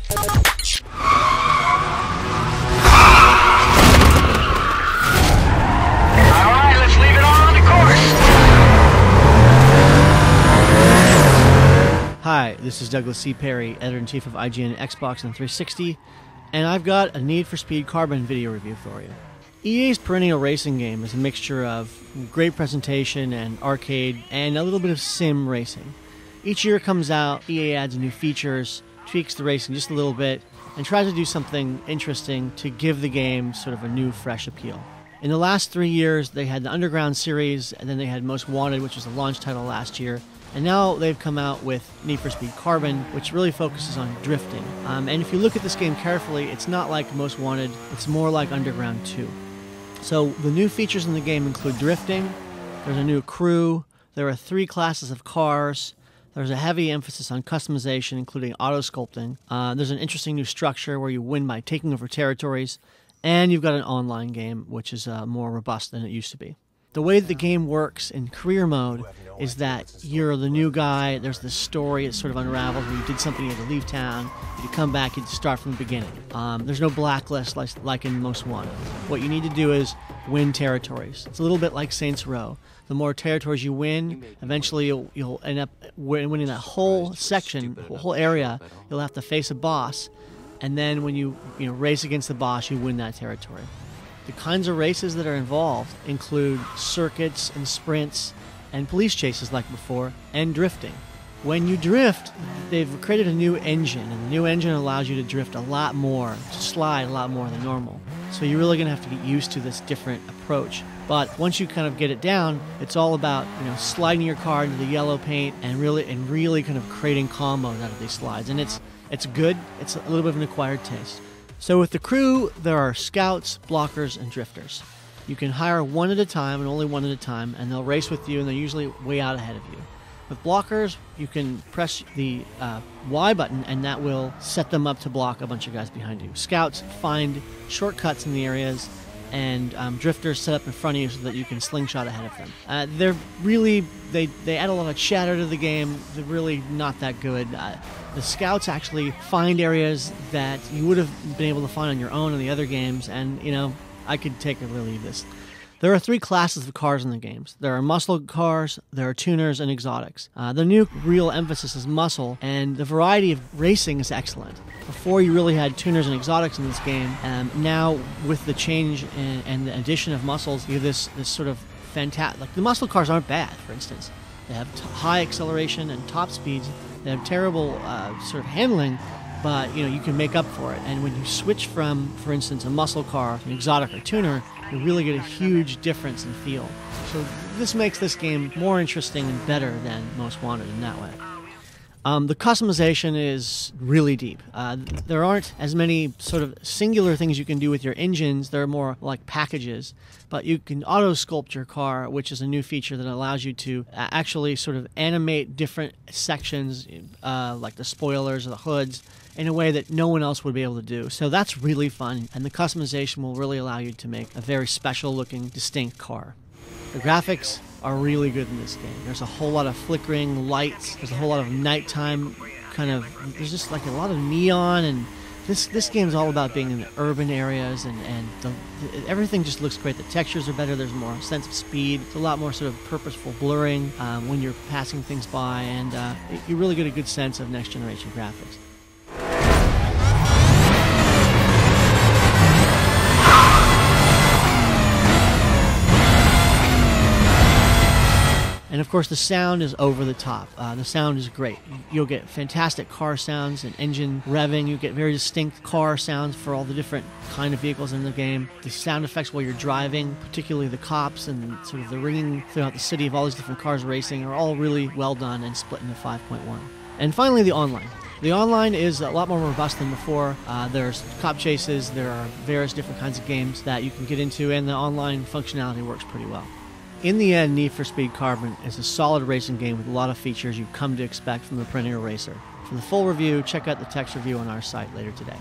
Alright, let's leave it all on the course. Hi, this is Douglas C. Perry, Editor-in-Chief of IGN Xbox and 360, and I've got a Need for Speed Carbon video review for you. EA's perennial racing game is a mixture of great presentation and arcade and a little bit of sim racing. Each year it comes out, EA adds new features, tweaks the racing just a little bit, and tries to do something interesting to give the game sort of a new, fresh appeal. In the last 3 years, they had the Underground series, and then they had Most Wanted, which was the launch title last year. And now they've come out with Need for Speed Carbon, which really focuses on drifting. And if you look at this game carefully, it's not like Most Wanted, it's more like Underground 2. So the new features in the game include drifting, there's a new crew, there are 3 classes of cars, there's a heavy emphasis on customization, including auto-sculpting. There's an interesting new structure where you win by taking over territories, and you've got an online game, which is more robust than it used to be. The way that the game works in career mode is that you're the new guy, there's this story, it sort of unravels where you did something, you had to leave town, you come back, you start from the beginning. There's no blacklist like in Most Wanted. What you need to do is win territories. It's a little bit like Saints Row. The more territories you win, eventually you'll end up winning that whole section, whole area. You'll have to face a boss, and then when you race against the boss, you win that territory. The kinds of races that are involved include circuits and sprints and police chases like before, and drifting. When you drift, they've created a new engine, and the new engine allows you to drift a lot more, to slide a lot more than normal. So you're really going to have to get used to this different approach. But once you kind of get it down, it's all about sliding your car into the yellow paint and really kind of creating combos out of these slides. And it's good. It's a little bit of an acquired taste. So with the crew, there are scouts, blockers, and drifters. You can hire one at a time and only one at a time, and they'll race with you, and they're usually way out ahead of you. With blockers, you can press the Y button, and that will set them up to block a bunch of guys behind you. Scouts find shortcuts in the areas, and drifters set up in front of you so that you can slingshot ahead of them. They add a lot of chatter to the game. They're really not that good. The scouts actually find areas that you would have been able to find on your own in the other games, and I could take or leave this. There are 3 classes of cars in the games. There are muscle cars, there are tuners, and exotics. The new real emphasis is muscle, and the variety of racing is excellent. Before you really had tuners and exotics in this game, now with the change and the addition of muscles, you have this sort of fantastic. Like the muscle cars aren't bad, for instance. They have high acceleration and top speeds. They have terrible sort of handling, but you can make up for it. And when you switch from, for instance, a muscle car to an exotic or tuner, you really get a huge difference in feel. So this makes this game more interesting and better than Most Wanted in that way. The customization is really deep. There aren't as many sort of singular things you can do with your engines. They're more like packages. But you can auto-sculpt your car, which is a new feature that allows you to actually sort of animate different sections, like the spoilers or the hoods, in a way that no one else would be able to do. So that's really fun, and the customization will really allow you to make a very special-looking, distinct car. The graphics are really good in this game. There's a whole lot of flickering lights. There's a whole lot of nighttime there's just like a lot of neon, and this game is all about being in the urban areas, and everything just looks great. The textures are better. There's more sense of speed. It's a lot more sort of purposeful blurring when you're passing things by, and you really get a good sense of next-generation graphics. And of course, the sound is over the top. The sound is great. You'll get fantastic car sounds and engine revving. You get very distinct car sounds for all the different kind of vehicles in the game. The sound effects while you're driving, particularly the cops and sort of the ringing throughout the city of all these different cars racing, are all really well done and split into 5.1. And finally, the online. The online is a lot more robust than before. There's cop chases, there are various different kinds of games that you can get into, and the online functionality works pretty well. In the end, Need for Speed Carbon is a solid racing game with a lot of features you've come to expect from the perennial racer. For the full review, check out the text review on our site later today.